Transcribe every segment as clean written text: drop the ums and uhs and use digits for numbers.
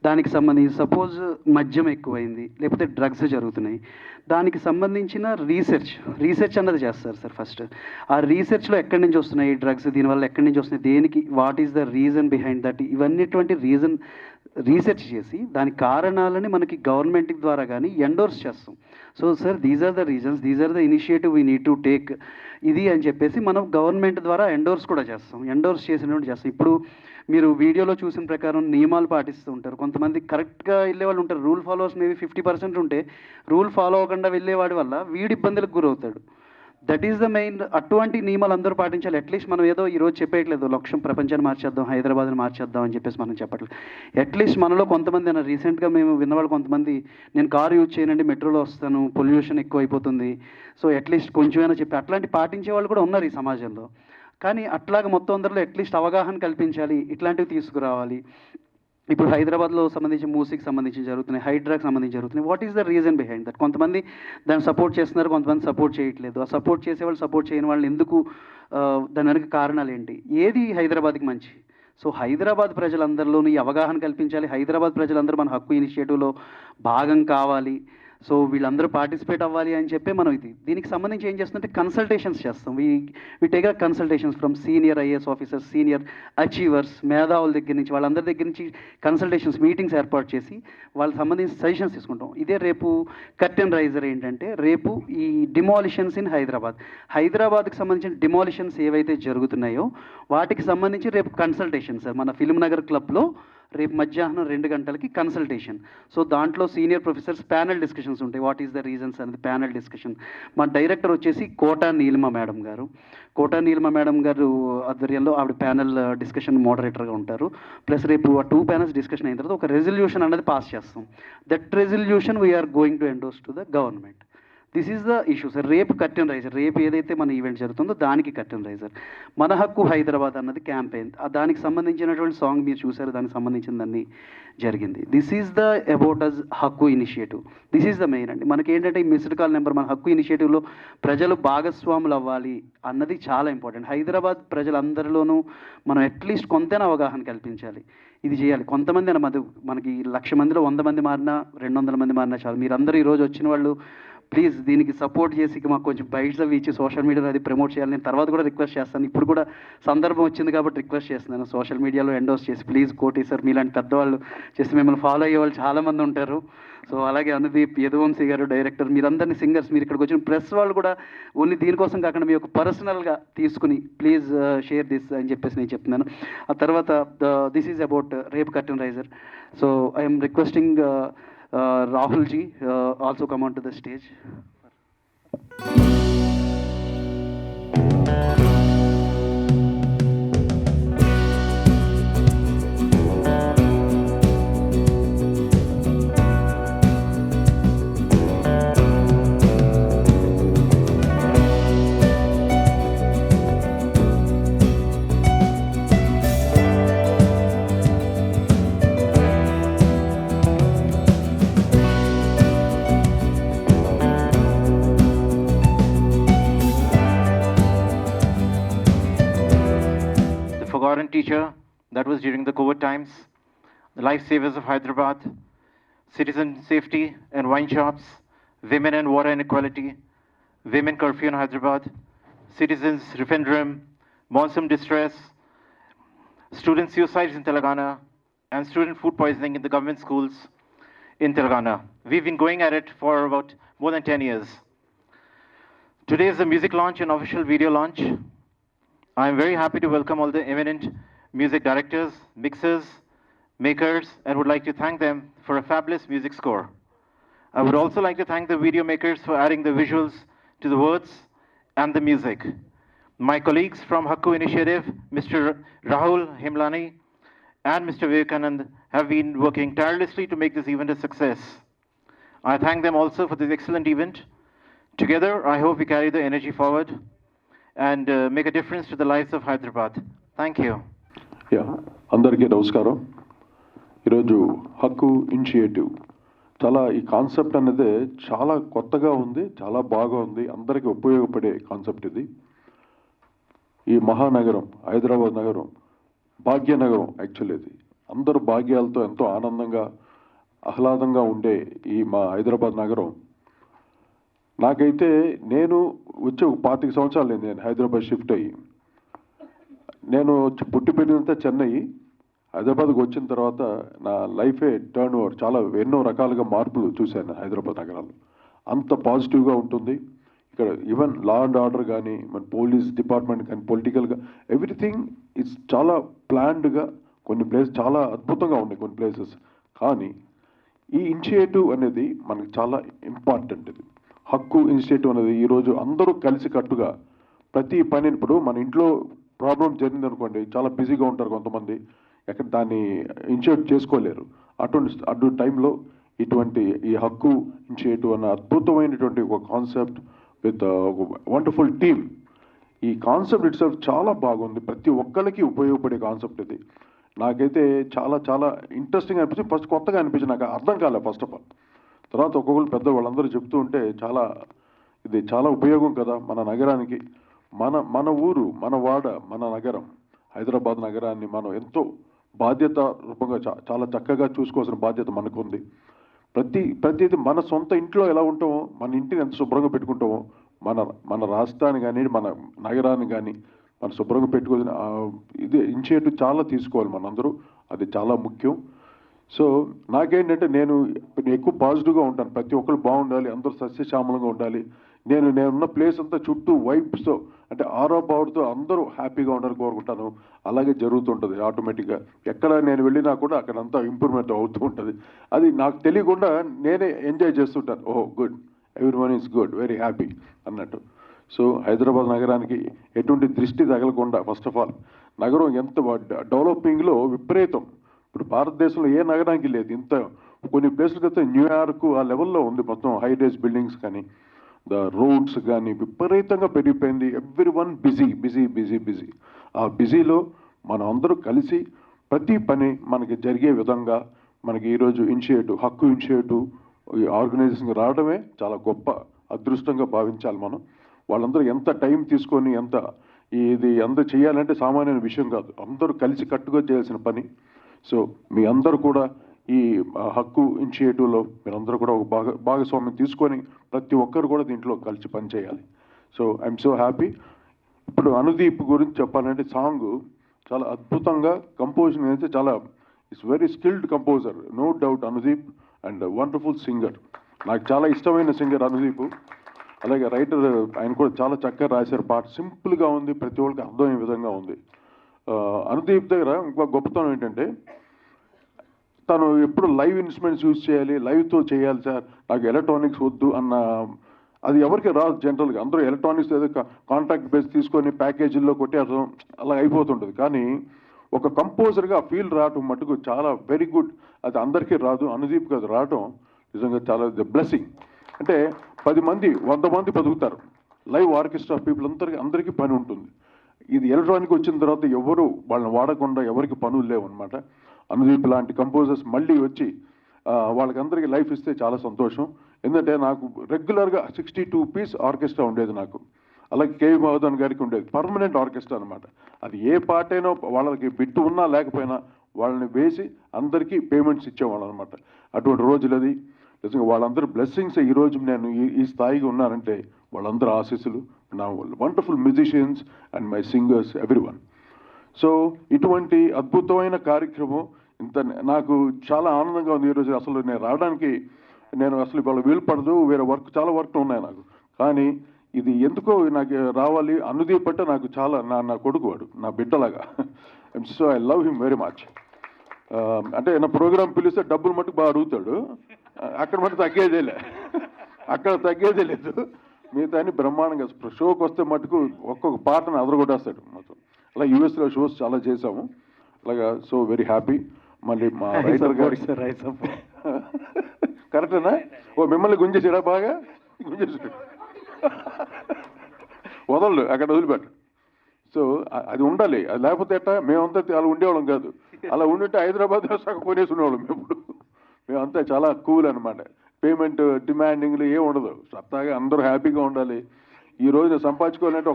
దానికి సంబంధించి సపోజ్ మద్యం ఎక్కువైంది, లేకపోతే డ్రగ్స్ జరుగుతున్నాయి, దానికి సంబంధించిన రీసెర్చ్ అన్నది చేస్తారు సార్. ఫస్ట్ ఆ రీసెర్చ్లో ఎక్కడి నుంచి వస్తున్నాయి డ్రగ్స్, దీనివల్ల ఎక్కడి నుంచి వస్తున్నాయి, దేనికి, what is the reason behind that, ఇవన్నీటువంటి రీసెర్చ్ చేసి దాని కారణాలని మనకి గవర్నమెంట్ ద్వారా కానీ ఎండోర్స్ చేస్తాం. So sir, these are the reasons, these are the initiative we need to take ఇది అని చెప్పేసి మనం గవర్నమెంట్ ద్వారా ఎండోర్స్ కూడా చేస్తాం. ఎండోర్స్ చేసినటువంటి చేస్తాం. ఇప్పుడు మీరు వీడియోలో చూసిన ప్రకారం నియమాలు పాటిస్తూ ఉంటారు. కొంతమంది కరెక్ట్గా వెళ్ళే వాళ్ళు ఉంటారు. రూల్ ఫాలోవర్స్ మేబీ 50% ఉంటే రూల్ ఫాలో అవ్వకుండా వెళ్ళేవాడి వల్ల వీడి ఇబ్బందులకు గురవుతాడు. That is the main. అటువంటి నియమాలు అందరూ పాటించాలి. అట్లీస్ట్ మనం ఏదో ఈరోజు చెప్పేయట్లేదు లక్ష్యం ప్రపంచాన్ని మార్చేద్దాం, హైదరాబాద్ని మార్చేద్దాం అని చెప్పేసి మనం చెప్పట్లేదు. అట్లీస్ట్ మనలో కొంతమంది అన్న రీసెంట్గా మేము విన్నవాళ్ళు కొంతమంది, నేను కారు యూజ్ చేయనండి, మెట్రోలో వస్తాను, పొల్యూషన్ ఎక్కువ అయిపోతుంది, సో అట్లీస్ట్ కొంచెమైనా చెప్పి అట్లాంటి పాటించే వాళ్ళు కూడా ఉన్నారు ఈ సమాజంలో. కానీ అట్లాగా మొత్తం అందరిలో అట్లీస్ట్ అవగాహన కల్పించాలి, ఇట్లాంటివి తీసుకురావాలి. ఇప్పుడు హైదరాబాద్లో సంబంధించి మూసీకి సంబంధించి జరుగుతున్నాయి, హైడ్రాకి సంబంధించి జరుగుతున్నాయి. What is the reason behind that? కొంతమంది దాన్ని సపోర్ట్ చేస్తున్నారు, కొంతమంది సపోర్ట్ చేయట్లేదు. ఆ సపోర్ట్ చేసేవాళ్ళు సపోర్ట్ చేయని వాళ్ళు ఎందుకు, దాని వెనక కారణాలు ఏంటి, ఏది హైదరాబాద్కి మంచి? సో హైదరాబాద్ ప్రజలందరిలోనూ ఈ అవగాహన కల్పించాలి. హైదరాబాద్ ప్రజలందరూ మన హక్కు ఇనిషియేటివ్లో భాగం కావాలి. సో వీళ్ళందరూ పార్టిసిపేట్ అవ్వాలి అని చెప్పి మనం దీనికి సంబంధించి ఏం చేస్తుందంటే కన్సల్టేషన్స్ చేస్తాం. We take consultations from senior IAS officers, senior achievers, మేధావుల దగ్గర నుంచి, వాళ్ళందరి దగ్గర నుంచి కన్సల్టేషన్స్ మీటింగ్స్ ఏర్పాటు చేసి వాళ్ళకి సంబంధించి సజెషన్స్ తీసుకుంటాం. ఇదే రేపు కర్టెన్ రైజర్ ఏంటంటే, రేపు ఈ డిమాలిషన్స్ ఇన్ హైదరాబాద్కి సంబంధించిన డిమాలిషన్స్ ఏవైతే జరుగుతున్నాయో వాటికి సంబంధించి రేపు కన్సల్టేషన్ సార్ మన ఫిల్మ్ నగర్ క్లబ్లో రేపు మధ్యాహ్నం 2 గంటలకి కన్సల్టేషన్. సో దాంట్లో సీనియర్ ప్రొఫెసర్స్ ప్యానల్ డిస్కషన్స్ ఉంటాయి. వాట్ ఈస్ ద రీజన్స్ అనేది ప్యానల్ డిస్కషన్. మా డైరెక్టర్ వచ్చేసి కోటా నీలిమ మేడం గారు ఆధ్వర్యంలో ఆవిడ ప్యానల్ డిస్కషన్ మోడరేటర్గా ఉంటారు. ప్లస్ రేపు ఆ 2 ప్యానల్స్ డిస్కషన్ అయిన తర్వాత ఒక రెజల్యూషన్ అనేది పాస్ చేస్తాం. That resolution we're going to endorse to the government. This is the issue sir. రేపు కర్టెన్ రైజర్, రేపు ఏదైతే మన ఈవెంట్ జరుగుతుందో దానికి కర్టెన్ రైజర్. మన హక్కు హైదరాబాద్ అన్నది క్యాంపెయిన్. దానికి సంబంధించినటువంటి సాంగ్ మీరు చూసారు, దానికి సంబంధించిన దాన్ని జరిగింది. This is the about us హక్కు initiative. This is the main అండి. మనకి ఏంటంటే ఈ మిస్డ్ కాల్ నెంబర్, మన హక్కు ఇనిషియేటివ్లో ప్రజలు భాగస్వాములు అవ్వాలి అన్నది చాలా ఇంపార్టెంట్. హైదరాబాద్ ప్రజలందరిలోనూ మనం అట్లీస్ట్ కొంతైనా అవగాహన కల్పించాలి. ఇది చేయాలి. కొంతమంది మనకి 1,00,000 మందిలో 100 మంది మారినా, 200 మంది మారినా చాలు. మీరందరూ ఈరోజు వచ్చిన వాళ్ళు ప్లీజ్ దీనికి సపోర్ట్ చేసి మాకు కొంచెం బైట్స్ అవి ఇచ్చి సోషల్ మీడియాలో అది ప్రమోట్ చేయాలి. నేను తర్వాత కూడా రిక్వెస్ట్ చేస్తాను. ఇప్పుడు కూడా సందర్భం వచ్చింది కాబట్టి రిక్వెస్ట్ చేస్తున్నాను, సోషల్ మీడియాలో ఎండోర్స్ చేసి ప్లీజ్ కోటి సార్, మీలాంటి పెద్దవాళ్ళు చేసి మిమ్మల్ని ఫాలో అయ్యే వాళ్ళు చాలామంది ఉంటారు. సో అలాగే అనుదీప్, యదువంశీ గారు డైరెక్టర్, మీరందరినీ సింగర్స్, మీరు ఇక్కడికి వచ్చిన ప్రెస్ వాళ్ళు కూడా ఓన్లీ దీనికోసం కాకుండా మీ యొక్క పర్సనల్గా తీసుకుని ప్లీజ్ షేర్ దిస్ అని చెప్పేసి నేను చెప్తున్నాను. ఆ తర్వాత దిస్ ఈజ్ అబౌట్ రేపు curtain raiser. So I'm requesting Rahul ji also come onto the stage. Forgotten teacher, that was during the COVID times, the lifesavers of Hyderabad, citizen safety and wine shops, women and water inequality, women curfew in Hyderabad, citizens referendum, monsoon distress, student suicides in Telangana, and student food poisoning in the government schools in Telangana. We've been going at it for about more than 10 years. Today is the music launch and official video launch. I am very happy to welcome all the eminent music directors, mixers, makers, and would like to thank them for a fabulous music score. I would also like to thank the video makers for adding the visuals to the words and the music. My colleagues from Hakku Initiative, Mr. Rahul Himlani and Mr. Vivekanand, have been working tirelessly to make this event a success. I thank them also for this excellent event. Together, I hope we carry the energy forward and make a difference to the lives of Hyderabad. Thank you. అందరికీ నమస్కారం. ఈరోజు హక్కు initiative చాలా, ఈ concept అనేది చాలా కొత్తగా ఉంది, చాలా బాగా ఉంది, అందరికీ ఉపయోగపడే కాన్సెప్ట్ ఇది. ఈ మహానగరం హైదరాబాద్ నగరం భాగ్యనగరం యాక్చువల్లీ ఇది. అందరూ భాగ్యాలతో ఎంతో ఆనందంగా ఆహ్లాదంగా ఉండే ఈ మా హైదరాబాద్ నగరం, నాకైతే నేను వచ్చి ఒక 25 సంవత్సరాలు అయింది నేను హైదరాబాద్ షిఫ్ట్ అయ్యి. నేను పుట్టి పెరిగినంత చెన్నై, హైదరాబాద్కి వచ్చిన తర్వాత నా లైఫే టర్న్ ఓవర్, చాలా ఎన్నో రకాలుగా మార్పులు చూశాను హైదరాబాద్ నగరంలో. అంత పాజిటివ్గా ఉంటుంది ఇక్కడ. ఈవెన్ లా అండ్ ఆర్డర్ కానీ, మన పోలీస్ డిపార్ట్మెంట్ కానీ, పొలిటికల్గా ఎవ్రీథింగ్ ఇట్స్ చాలా ప్లాన్డ్గా. కొన్ని ప్లేసెస్ చాలా అద్భుతంగా ఉన్నాయి కొన్ని ప్లేసెస్. కానీ ఈ ఇనిషియేటివ్ అనేది మనకి చాలా ఇంపార్టెంట్. ఇది హక్కు ఇనిషియేటివ్ అనేది ఈరోజు అందరూ కలిసి కట్టుగా ప్రతి పని, ఇప్పుడు మన ఇంట్లో ప్రాబ్లం జరిగింది అనుకోండి, చాలా బిజీగా ఉంటారు కొంతమంది, ఎక్కడ దాన్ని ఇనిషియేట్ చేసుకోలేరు. అటువంటి టైంలో ఇటువంటి ఈ హక్కు ఇనిషియేటివ్ అన్న అద్భుతమైనటువంటి ఒక కాన్సెప్ట్ విత్ వండర్ఫుల్ టీమ్. ఈ కాన్సెప్ట్ ఇట్ సెల్ఫ్ చాలా బాగుంది, ప్రతి ఒక్కరికి ఉపయోగపడే కాన్సెప్ట్ ఇది. నాకైతే చాలా చాలా ఇంట్రెస్టింగ్ అనిపించింది. ఫస్ట్ కొత్తగా అనిపించింది, నాకు అర్థం కాలే ఫస్ట్ ఆఫ్ ఆల్. తర్వాత ఒక్కొక్కరు పెద్ద వాళ్ళందరూ చెప్తూ ఉంటే ఇది చాలా ఉపయోగం కదా మన నగరానికి. మన ఊరు, మన వాడ, మన నగరం హైదరాబాద్ నగరాన్ని మనం ఎంతో బాధ్యత రూపంగా చాలా చక్కగా చూసుకోవాల్సిన బాధ్యత మనకుంది. ప్రతిది మన సొంత ఇంట్లో ఎలా ఉంటామో, మన ఇంటిని ఎంత శుభ్రంగా పెట్టుకుంటామో, మన రాష్ట్రాన్ని కానీ, మన నగరాన్ని కానీ మనం శుభ్రంగా పెట్టుకోవాలి. ఇది ఇనిషియేటివ్ చాలా తీసుకోవాలి మనందరూ, అది చాలా ముఖ్యం. సో నాకేంటంటే నేను ఎక్కువ పాజిటివ్గా ఉంటాను. ప్రతి ఒక్కరు బాగుండాలి, అందరూ సస్యశ్యామలంగా ఉండాలి. నేనున్న ప్లేస్ అంతా చుట్టూ వైబ్స్తో, అంటే ఆరో పవర్తో అందరూ హ్యాపీగా ఉండాలని కోరుకుంటాను. అలాగే జరుగుతుంటుంది ఆటోమేటిక్గా. ఎక్కడ నేను వెళ్ళినా కూడా అక్కడంతా ఇంప్రూవ్మెంట్ అవుతూ ఉంటుంది. అది నాకు తెలియకుండా నేనే ఎంజాయ్ చేస్తుంటాను. ఓహో good, everyone is good, very happy అన్నట్టు. సో హైదరాబాద్ నగరానికి ఎటువంటి దృష్టి తగలకుండా, ఫస్ట్ ఆఫ్ ఆల్ నగరం ఎంత డెవలపింగ్లో విపరీతం. ఇప్పుడు భారతదేశంలో ఏ నగరానికి లేదు ఇంత. కొన్ని ప్లేసులకి అయితే న్యూయార్క్ ఆ లెవెల్లో ఉంది మొత్తం, హై రైజ్ బిల్డింగ్స్ కానీ, ద రోడ్స్ కానీ విపరీతంగా పెరిగిపోయింది. Everyone busy. ఆ బిజీలో మనం అందరూ కలిసి ప్రతి పని మనకి జరిగే విధంగా మనకి ఈరోజు ఇనిషియేటివ్, హక్కు ఇనిషియేటివ్ ఈ ఆర్గనైజేషన్కి రావడమే చాలా గొప్ప అదృష్టంగా భావించాలి మనం. వాళ్ళందరూ ఎంత టైం తీసుకొని ఇది అందరూ చేయాలంటే సామాన్యమైన విషయం కాదు, అందరూ కలిసి కట్టుగా చేయాల్సిన పని. సో మీ అందరూ కూడా ఈ హక్కు ఇనిషియేటివ్లో మీరందరూ కూడా ఒక భాగస్వామ్యం తీసుకొని ప్రతి ఒక్కరు కూడా దీంట్లో కలిసి పనిచేయాలి. So I'm so happy. ఇప్పుడు అనుదీప్ గురించి చెప్పాలంటే సాంగ్ చాలా అద్భుతంగా కంపోజిషన్ అయితే చాలా, it's very skilled composer, no doubt Anudeep, and wonderful singer. నాకు చాలా ఇష్టమైన సింగర్ అనుదీప్. అలాగే రైటర్ ఆయన కూడా చాలా చక్కగా రాశారు పాట, సింపుల్గా ఉంది, ప్రతి ఒక్కరికి అర్థమయ్యే విధంగా ఉంది. అనుదీప్ దగ్గర ఇంకో గొప్పతనం ఏంటంటే తను ఎప్పుడు లైవ్ ఇన్స్ట్రుమెంట్స్ యూజ్ చేయాలి, లైవ్తో చేయాలి సార్, నాకు ఎలక్ట్రానిక్స్ వద్దు అన్న, అది ఎవరికి రాదు జనరల్గా. అందరూ ఎలక్ట్రానిక్స్ ఏదో కాంట్రాక్ట్ బేస్ తీసుకొని ప్యాకేజీల్లో కొట్టేయడం అలా అయిపోతుంటుంది. కానీ ఒక కంపోజర్గా ఫీల్ రావటం మటుకు చాలా వెరీ గుడ్. అది అందరికీ రాదు, అనుదీప్కి అది రావటం నిజంగా చాలా బ్లెస్సింగ్. అంటే 10 మంది 100 మంది బతుకుతారు, లైవ్ ఆర్కెస్ట్రా పీపుల్ అందరికీ పని ఉంటుంది. ఇది ఎలక్ట్రానిక్ వచ్చిన తర్వాత ఎవరు వాళ్ళని వాడకుండా ఎవరికి పనులు లేవు అనమాట. అనుదీప్ లాంటి కంపోజర్స్ మళ్ళీ వచ్చి వాళ్ళకందరికీ లైఫ్ ఇస్తే చాలా సంతోషం. ఎందుకంటే నాకు రెగ్యులర్గా 62 పీస్ ఆర్కెస్ట్రా ఉండేది నాకు. అలాగే కేవి మహోదన్ గారికి ఉండేది పర్మనెంట్ ఆర్కెస్ట్రా అనమాట. అది ఏ పాటైనా వాళ్ళకి బిట్టు ఉన్నా లేకపోయినా వాళ్ళని వేసి అందరికీ పేమెంట్స్ ఇచ్చేవాళ్ళు అనమాట. అటువంటి రోజులు అది. నిజంగా వాళ్ళందరూ బ్లెస్సింగ్స్. ఈరోజు నేను ఈ స్థాయిగా ఉన్నానంటే వాళ్ళందరూ ఆశీస్సులు. నా wonderful musicians and my singers everyone. So ఇటువంటి అద్భుతమైన కార్యక్రమం నాకు చాలా ఆనందంగా ఉంది ఈరోజు. అసలు నేను రావడానికి అసలు ఇవాళ వీలు పడదు, వేరే చాలా వర్క్ ఉన్నాయి నాకు. కానీ ఇది ఎందుకో నాకు రావాలి. అనుదీప్ అంటే నాకు చాలా నా కొడుకు, వాడు నా బిడ్డలాగా. So I love him very much. అంటే నా ప్రోగ్రామ్ పిలిస్తే డబ్బులు మట్టుకు బాగా అడుగుతాడు, అక్కడ మటుకు తగ్గేదే లేదు. మిగతా బ్రహ్మాండంగా షోకి వస్తే మటుకు ఒక్కొక్క పాటను అదరగొట్టేస్తాడు మొత్తం. అలా యూఎస్లో షోస్ చాలా చేశాము అలాగా. So very happy. మళ్ళీ మా రైటర్ గారు కరెక్టేనా? మిమ్మల్ని గుంజేసాడా? బాగా గుంజేసాడు, వదలడు, అక్కడ వదిలిపెట్టు. సో అది ఉండాలి, అది లేకపోతే ఎట్టా? మేమంతా అలా ఉండేవాళ్ళం కాదు. అలా ఉండుంటే హైదరాబాద్ సగం కొనేసి ఉండేవాళ్ళం మేమంతా చాలా కూల్ అనమాట. పేమెంట్ డిమాండింగ్లు ఏం ఉండదు, సత్తాగా అందరూ హ్యాపీగా ఉండాలి. ఈ రోజు సంపాదించుకోవాలంటే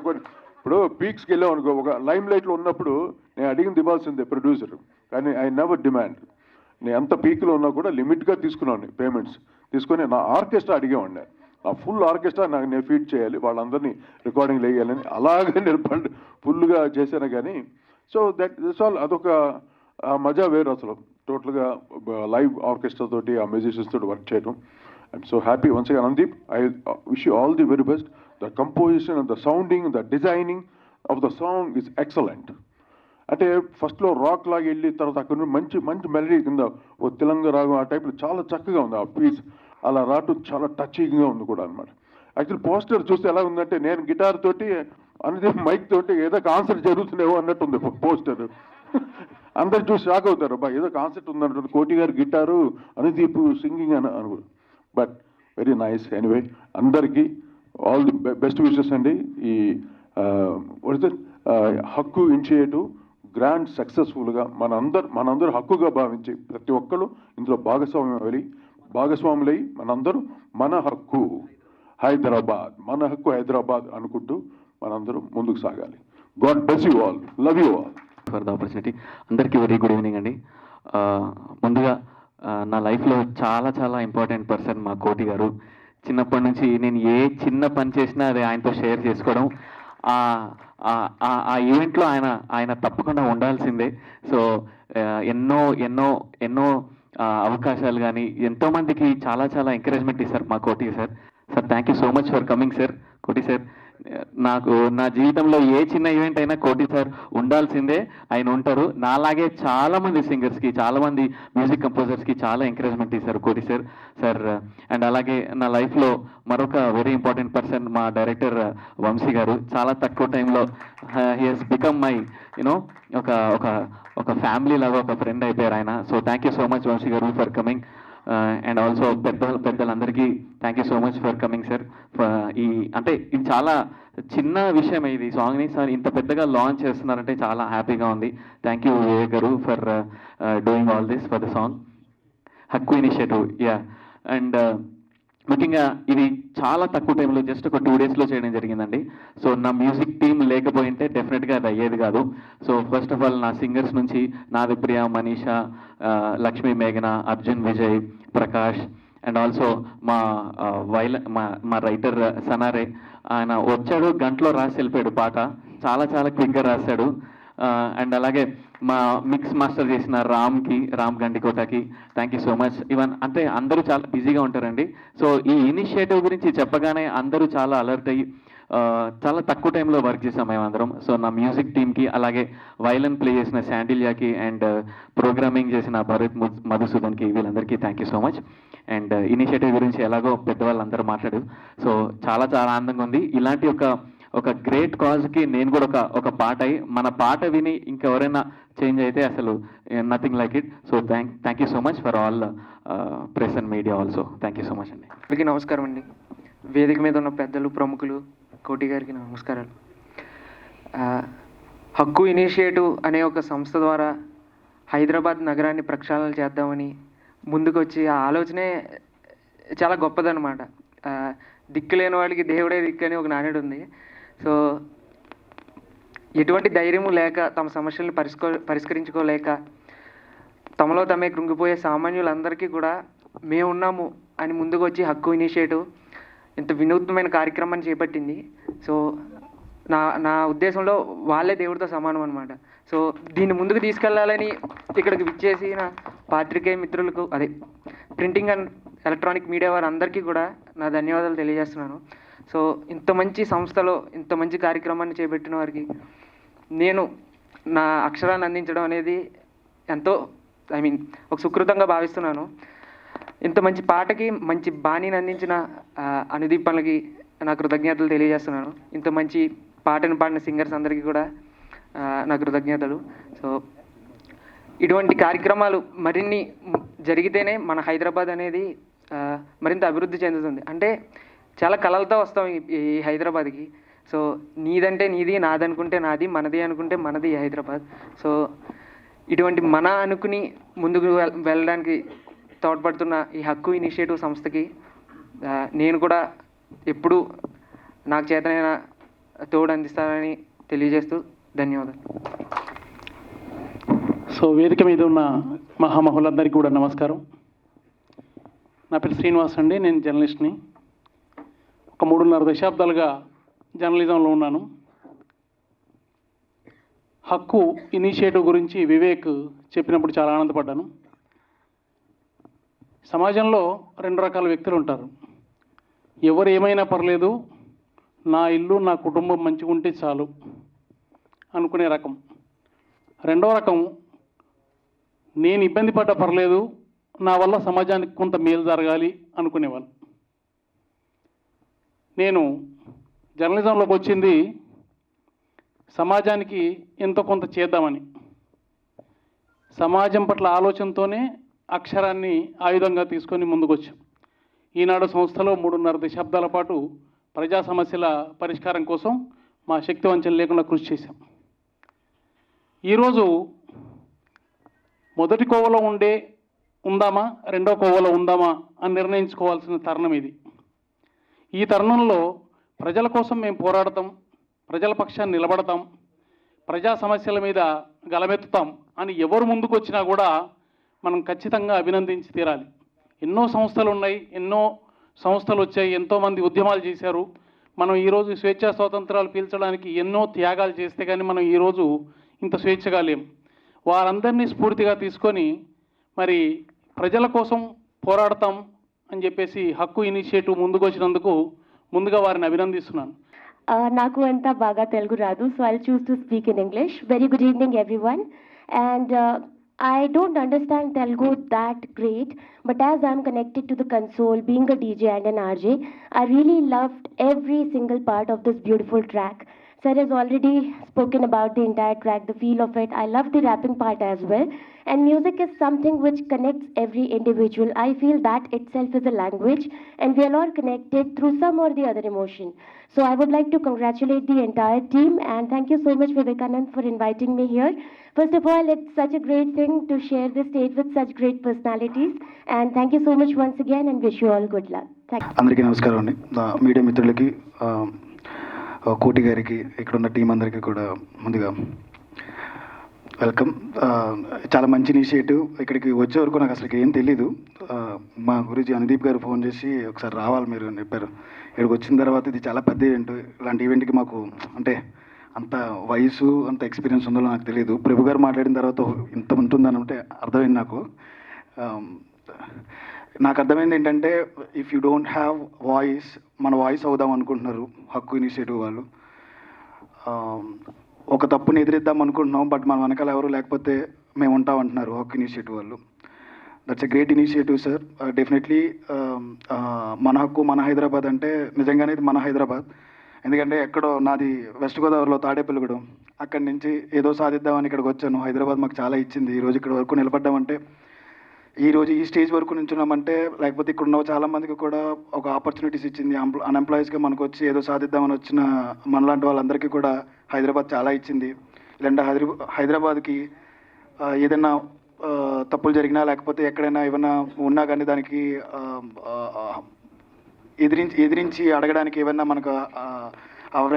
ఇప్పుడు పీక్స్కి వెళ్ళాం అనుకో, ఒక లైమ్ లైట్లో ఉన్నప్పుడు నేను అడిగింది ఇవ్వాల్సిందే ప్రొడ్యూసర్, కానీ ఐ నెవర్ డిమాండ్. నేను ఎంత పీక్లో ఉన్నా కూడా లిమిట్గా తీసుకున్నాను పేమెంట్స్ తీసుకొని నా ఆర్కెస్ట్రా అడిగేవాడిని. నా ఫుల్ ఆర్కెస్ట్రా నాకు నేను ఫీడ్ చేయాలి, వాళ్ళందరినీ రికార్డింగ్ వేయాలని అలాగే నేను ఫుల్గా చేశాను. కానీ సో దట్స్ ఆల్, అదొక మజా వేరు అసలు. టోటల్గా లైవ్ ఆర్కెస్ట్రా తోటి ఆ మ్యూజిషియన్స్ తోటి వర్క్ చేయడం. I'm so happy once again Anudeep. I wish you all the very best. The composition and the sounding, the designing of the song is excellent. అంటే ఫస్ట్లో రాక్ లాగా వెళ్ళి తర్వాత అక్కడ నుండి మంచి మంచి మెలడీ కింద ఓ తెలంగాణ రాగం ఆ టైప్లో చాలా చక్కగా ఉంది ఆ పీస్. అలా రావటం చాలా టచింగ్గా ఉంది కూడా అనమాట. యాక్చువల్లీ పోస్టర్ చూస్తే ఎలా ఉందంటే నేను గిటార్ తోటి అనుదీప్ మైక్ తోటి ఏదో కాన్సర్ట్ జరుగుతున్నావో అన్నట్టు ఉంది పోస్టర్. అందరు చూసి షాక్ అవుతారు, అబ్బా ఏదో కాన్సర్ట్ ఉందంటారు, కోటి గారు గిటారు అనుదీప్ సింగింగ్ అని అనుకో. But very nice. ఎనీవే అందరికీ ఆల్ ది బెస్ట్ విషెస్ అండి. ఈ హక్కు ఇనిషియేటివ్ గ్రాండ్ సక్సెస్ఫుల్గా మనందరూ హక్కుగా భావించి ప్రతి ఒక్కరు ఇందులో భాగస్వాములై మనందరూ మన హక్కు హైదరాబాద్, మన హక్కు హైదరాబాద్ అనుకుంటూ మనందరూ ముందుకు సాగాలి. God bless you all, love you all. For the opportunity. అందరికీ వెరీ గుడ్ ఈవినింగ్ అండి. ముందుగా నా లైఫ్లో చాలా చాలా ఇంపార్టెంట్ పర్సన్ మా కోటి గారు. చిన్నప్పటి నుంచి నేను ఏ చిన్న పని చేసినా అది ఆయనతో షేర్ చేసుకోవడం, ఆ ఈవెంట్లో ఆయన తప్పకుండా ఉండాల్సిందే. సో ఎన్నో ఎన్నో ఎన్నో అవకాశాలు కానీ ఎంతోమందికి చాలా చాలా ఎంకరేజ్మెంట్ ఇస్తారు మా కోటి sir. Sir thank you so much for coming sir. కోటి సార్, నాకు నా జీవితంలో ఏ చిన్న ఈవెంట్ అయినా కోటి సార్ ఉండాల్సిందే, ఆయన ఉంటారు. నాలాగే చాలామంది సింగర్స్కి, చాలామంది మ్యూజిక్ కంపోజర్స్కి చాలా ఎంకరేజ్మెంట్ ఇస్తారు కోటి సార్. సార్ అండ్ అలాగే నా లైఫ్లో మరొక వెరీ ఇంపార్టెంట్ పర్సన్ మా డైరెక్టర్ వంశీ గారు. చాలా తక్కువ టైంలో he has become my you know ఒక ఫ్యామిలీ లాగా, ఒక ఫ్రెండ్ అయిపోయారు ఆయన. So thank you so much Vamshi garu for coming. And also పెద్దలందరికీ thank you so much for coming sir. అంటే ఇది చాలా చిన్న విషయం ఇది సాంగ్ని సార్ ఇంత పెద్దగా లాంచ్ చేస్తున్నారంటే చాలా హ్యాపీగా ఉంది. థ్యాంక్ యూ వివేక్ గారు for doing all this for the song హక్కు ఇనిషియేటివ్. యా, అండ్ ముఖ్యంగా ఇది చాలా తక్కువ టైంలో జస్ట్ ఒక 2 daysలో చేయడం జరిగిందండి. సో నా మ్యూజిక్ టీమ్ లేకపోయింటే డెఫినెట్గా అది అయ్యేది కాదు. సో ఫస్ట్ ఆఫ్ ఆల్ నా సింగర్స్ నుంచి నాదిప్రియ, మనీషా, లక్ష్మీ, మేఘన, అర్జున్, విజయ్, ప్రకాష్ అండ్ ఆల్సో మా రైటర్ సనారే. ఆయన వచ్చాడు, గంటలో రాసి వెళ్ళిపోయాడు పాట, చాలా చాలా క్విక్గా రాశాడు. అండ్ అలాగే మా మిక్స్ మాస్టర్ చేసిన రామ్ గండికోటకి thank you so much. Even అంటే అందరూ చాలా బిజీగా ఉంటారండి. సో ఈ ఇనిషియేటివ్ గురించి చెప్పగానే అందరూ చాలా అలర్ట్ అయ్యి చాలా తక్కువ టైంలో వర్క్ చేసాం మేమందరం. సో నా మ్యూజిక్ టీమ్కి, అలాగే వైలన్ ప్లే చేసిన శాండిలియాకి అండ్ ప్రోగ్రామింగ్ చేసిన భరత్ మధుసూదన్కి, వీళ్ళందరికీ thank you so much. And initiative గురించి ఎలాగో పెద్దవాళ్ళు అందరూ మాట్లాడారు. సో చాలా చాలా ఆనందంగా ఉంది. ఇలాంటి ఒక గ్రేట్ కాజ్కి నేను కూడా ఒక పాట అయ్యి, మన పాట విని ఇంకెవరైనా చేంజ్ అయితే అసలు nothing like it. So thank you so much for all press and media also. Thank you so much అండి. అందరికీ నమస్కారం అండి. వేదిక మీద ఉన్న పెద్దలు, ప్రముఖులు, కోటి గారికి నమస్కారాలు. హక్కు ఇనిషియేటివ్ అనే ఒక సంస్థ ద్వారా హైదరాబాద్ నగరాన్ని ప్రక్షాళన చేద్దామని ముందుకు వచ్చి ఆ ఆలోచనే చాలా గొప్పదన్నమాట. దిక్కు లేని వాడికి దేవుడే దిక్కు అని ఒక నానుడు ఉంది. సో ఎటువంటి ధైర్యము లేక, తమ సమస్యలను పరిష్కరించుకోలేక తమలో తమే కృంగిపోయే సామాన్యులందరికీ కూడా మేమున్నాము అని ముందుకు వచ్చి హక్కు ఇనిషియేటివ్ ఇంత వినూత్నమైన కార్యక్రమాన్ని చేపట్టింది. సో నా ఉద్దేశంలో వాళ్ళే దేవుడితో సమానం అనమాట. సో దీన్ని ముందుకు తీసుకెళ్లాలని ఇక్కడికి విచ్చేసిన పాత్రికేయ మిత్రులకు, అదే ప్రింటింగ్ అండ్ ఎలక్ట్రానిక్ మీడియా వారందరికీ కూడా నా ధన్యవాదాలు తెలియజేస్తున్నాను. సో ఇంత మంచి సంస్థలో ఇంత మంచి కార్యక్రమాన్ని చేపట్టిన వారికి నేను నా అక్షరాన్ని అందించడం అనేది ఎంతో ఒక సుకృతంగా భావిస్తున్నాను. ఇంత మంచి పాటకి మంచి బాణీని అందించిన అనుదీప్ పనులకి నా కృతజ్ఞతలు తెలియజేస్తున్నాను. ఇంత మంచి పాటను పాడిన సింగర్స్ అందరికీ కూడా నా కృతజ్ఞతలు. సో ఇటువంటి కార్యక్రమాలు మరిన్ని జరిగితేనే మన హైదరాబాద్ అనేది మరింత అభివృద్ధి చెందుతుంది. అంటే చాలా కళలతో వస్తాం ఈ హైదరాబాద్కి. సో నీదంటే నీది, నాదనుకుంటే నాది, మనది అనుకుంటే మనది ఈ హైదరాబాద్. సో ఇటువంటి మన అనుకుని ముందుకు వెళ్ళడానికి తోడ్పడుతున్న ఈ హక్కు ఇనిషియేటివ్ సంస్థకి నేను కూడా ఎప్పుడూ నాకు చేతనైన తోడు అందిస్తానని తెలియజేస్తూ ధన్యవాదాలు. సో వేదిక మీద ఉన్న మహామహులందరికీ కూడా నమస్కారం. నా పేరు శ్రీనివాస్ అండి, నేను జర్నలిస్ట్ని. ఒక 3.5 దశాబ్దాలుగా జర్నలిజంలో ఉన్నాను. హక్కు ఇనిషియేటివ్ గురించి వివేక్ చెప్పినప్పుడు చాలా ఆనందపడ్డాను. సమాజంలో 2 రకాల వ్యక్తులు ఉంటారు. ఎవరు ఏమైనా పర్లేదు, నా ఇల్లు నా కుటుంబం మంచిగా ఉంటే చాలు అనుకునే రకం. రెండవ రకం, నేను ఇబ్బంది పడ్డా పర్లేదు, నా వల్ల సమాజానికి కొంత మేలు జరగాలి అనుకునేవాళ్ళు. నేను జర్నలిజంలోకి వచ్చింది సమాజానికి ఎంతో కొంత చేద్దామని. సమాజం పట్ల ఆలోచనతోనే అక్షరాన్ని ఆయుధంగా తీసుకొని ముందుకొచ్చాం. ఈనాడు సంస్థలో 3.5 దశాబ్దాల పాటు ప్రజా సమస్యల పరిష్కారం కోసం మా శక్తి వంచన లేకుండా కృషి చేశాం. ఈరోజు మొదటి కోవలో ఉందామా, రెండో కోవలో ఉందామా అని నిర్ణయించుకోవాల్సిన తరుణం ఇది. ఈ తరుణంలో ప్రజల కోసం మేము పోరాడతాం, ప్రజల పక్షాన్ని నిలబడతాం, ప్రజా సమస్యల మీద గలమెత్తుతాం అని ఎవరు ముందుకు వచ్చినా కూడా మనం ఖచ్చితంగా అభినందించి తీరాలి. ఎన్నో సంస్థలు ఉన్నాయి, ఎన్నో సంస్థలు వచ్చాయి, ఎంతోమంది ఉద్యమాలు చేశారు. మనం ఈరోజు స్వేచ్ఛా స్వాతంత్రాలు పీల్చడానికి ఎన్నో త్యాగాలు చేస్తే కానీ మనం ఈరోజు ఇంత స్వేచ్ఛగా లేం. వారందరినీ స్ఫూర్తిగా తీసుకొని మరి ప్రజల కోసం పోరాడతాం అని చెప్పేసి హక్కు ఇనిషియేటివ్ ముందుకు వచ్చినందుకు ముందుగా వారిని అభినందిస్తున్నాను. నాకు అంతా బాగా తెలుగు రాదు, so I'll choose to speak in English. Very good evening everyone. And I don't understand Telugu that great, but as I'm connected to the console, being a DJ and an RJ, I really loved every single part of this beautiful track. Sir has already spoken about the entire track, the feel of it. I love the rapping part as well. And music is something which connects every individual. I feel that itself is a language, and we are all connected through some or the other emotion. So I would like to congratulate the entire team, and thank you so much, Vivekanand, for inviting me here. First of all, it's such a great thing to share the stage with such great personalities, and thank you so much once again, and wish you all good luck. Thank you. అందరికీ నమస్కారం అండి. Media మిత్రులకి, కోటి గారికి, ఇక్కడ ఉన్న team అందరికీ కూడా ముందుగా వెల్కమ్. చాలా మంచి ఇనిషియేటివ్. ఇక్కడికి వచ్చే వరకు నాకు అసలు ఏం తెలీదు. మా గురించి అనుదీప్ గారు ఫోన్ చేసి ఒకసారి రావాలి మీరు అని చెప్పారు. ఇక్కడికి వచ్చిన తర్వాత ఇది చాలా పెద్ద ఈవెంట్. ఇలాంటి ఈవెంట్కి మాకు అంటే అంత వయసు, అంత ఎక్స్పీరియన్స్ ఉందో నాకు తెలియదు. ప్రభు గారు మాట్లాడిన తర్వాత ఇంత ఉంటుందని అంటే అర్థమైంది నాకు. నాకు అర్థమైంది ఏంటంటే, if you don't have voice, మన వాయిస్ అవుదాం అనుకుంటున్నారు హక్కు ఇనిషియేటివ్ వాళ్ళు. ఒక తప్పుని ఎదిరిద్దాం అనుకుంటున్నాం, బట్ మన వెనకాల ఎవరు లేకపోతే మేము ఉంటాం అంటున్నారు హక్కు ఇనిషియేటివ్ వాళ్ళు. That's a great initiative sir. Definitely మన హక్కు మన హైదరాబాద్ అంటే నిజంగానే ఇది మన హైదరాబాద్. ఎందుకంటే ఎక్కడో నాది వెస్ట్ గోదావరిలో తాడేపల్లిగూడెం, అక్కడి నుంచి ఏదో సాధిద్దామని ఇక్కడికి వచ్చాను. హైదరాబాద్ మాకు చాలా ఇచ్చింది. ఈరోజు ఇక్కడ వరకు నిలబడ్డామంటే, ఈరోజు ఈ స్టేజ్ వరకు నుంచున్నామంటే, లేకపోతే ఇక్కడ ఉన్న చాలామందికి కూడా ఒక ఆపర్చునిటీస్ ఇచ్చింది. అన్ఎంప్లాయీస్గా మనకు వచ్చి ఏదో సాధిద్దామని వచ్చిన మనలాంటి వాళ్ళందరికీ కూడా హైదరాబాద్ చాలా ఇచ్చింది. ఇలాంటి హైదరాబాద్కి ఏదైనా తప్పులు జరిగినా, లేకపోతే ఎక్కడైనా ఏమైనా ఉన్నా కానీ దానికి ఎదిరించి అడగడానికి ఏమైనా మనకు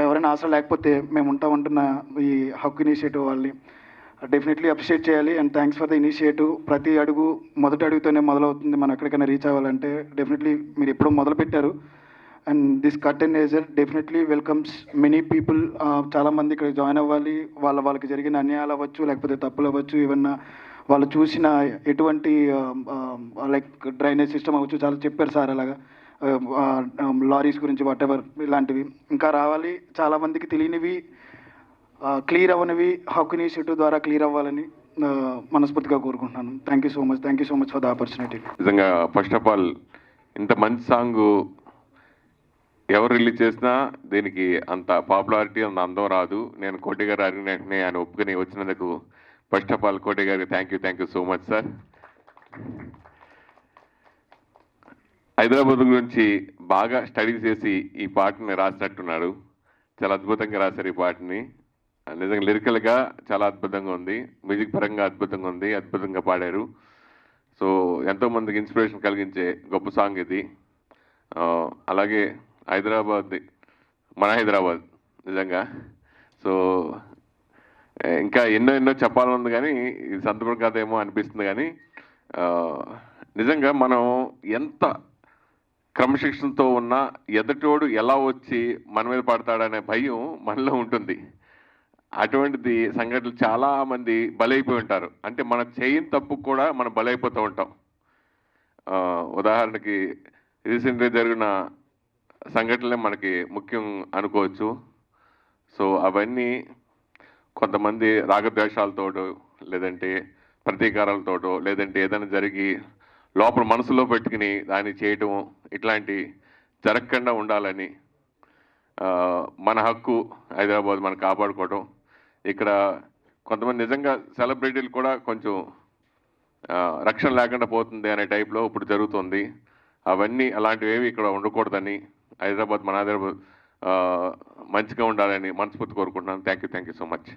ఎవరైనా ఆశ లేకపోతే మేము ఉంటామంటున్న ఈ హక్కు ఇనిషియేటివ్ వాళ్ళని డెఫినెట్లీ అప్రిషియేట్ చేయాలి. And thanks for the initiative. ప్రతి అడుగు మొదటి అడుగుతోనే మొదలవుతుంది. మనం ఎక్కడికైనా రీచ్ అవ్వాలంటే డెఫినెట్లీ మీరు ఎప్పుడో మొదలుపెట్టారు. And this curtain raiser definitely welcomes many people. చాలామంది ఇక్కడ జాయిన్ అవ్వాలి. వాళ్ళకి జరిగిన అన్యాయాలు అవ్వచ్చు, లేకపోతే తప్పులు అవ్వచ్చు, ఏమన్నా వాళ్ళు చూసిన ఎటువంటి లైక్ డ్రైనేజ్ సిస్టమ్ అవ్వచ్చు, చాలా చెప్పారు సార్. అలాగా లారీస్ గురించి వాటెవర్ ఇలాంటివి ఇంకా రావాలి. చాలామందికి తెలియనివి, క్లియర్ అవ్వనివి హక్కు ఇనిషియేటివ్ ద్వారా క్లియర్ అవ్వాలని మనస్ఫూర్తిగా కోరుకుంటున్నాను. Thank you so much for the opportunity. నిజంగా ఫస్ట్ ఆఫ్ ఆల్ ఇంత మంచి సాంగ్ ఎవరు రిలీజ్ చేసినా దీనికి అంత పాపులారిటీ, అంత అందం రాదు. నేను కోటి గారు అడిగిన వెంటనే ఆయన ఒప్పుకొని వచ్చినందుకు ఫస్ట్ ఆఫ్ ఆల్ కోటి గారికి thank you so much sir. Hyderabad గురించి బాగా స్టడీ చేసి ఈ పాటని రాసినట్టున్నారు. చాలా అద్భుతంగా రాశారు ఈ పాటని. నిజంగా లిరికల్గా చాలా అద్భుతంగా ఉంది, మ్యూజిక్ పరంగా అద్భుతంగా ఉంది, అద్భుతంగా పాడారు. సో ఎంతోమందికి ఇన్స్పిరేషన్ కలిగించే గొప్ప సాంగ్ ఇది. అలాగే హైదరాబాద్ మన హైదరాబాద్ నిజంగా. సో ఇంకా ఎన్నో చెప్పాలని ఉంది కానీ ఇది సంతపం కథ ఏమో అనిపిస్తుంది కానీ నిజంగా మనం ఎంత క్రమశిక్షణతో ఉన్నా ఎదుటోడు ఎలా వచ్చి మన మీద పడతాడనే భయం మనలో ఉంటుంది. అటువంటిది సంఘటనలు చాలామంది బలైపోయి ఉంటారు. అంటే మనం చేయని తప్పు కూడా మనం బలైపోతూ ఉంటాం. ఉదాహరణకి రీసెంట్గా జరిగిన సంఘటనలే మనకి ముఖ్యం అనుకోవచ్చు. సో అవన్నీ కొంతమంది రాగద్వేషాలతోటో లేదంటే ప్రతీకారాలతోటో లేదంటే ఏదైనా జరిగి లోపల మనసులో పెట్టుకుని దాన్ని చేయటం ఇట్లాంటి జరగకుండా ఉండాలని మన హక్కు హైదరాబాద్ మనం కాపాడుకోవటం. ఇక్కడ కొంతమంది నిజంగా సెలబ్రిటీలు కూడా కొంచెం రక్షణ లేకుండా పోతుంది అనే టైప్లో ఇప్పుడు జరుగుతుంది. అవన్నీ అలాంటివి ఏవి ఇక్కడ ఉండకూడదని హైదరాబాద్ మన హైదరాబాద్ మంచిగా ఉండాలని మనస్ఫూర్తి కోరుకుంటున్నాను. Thank you so much.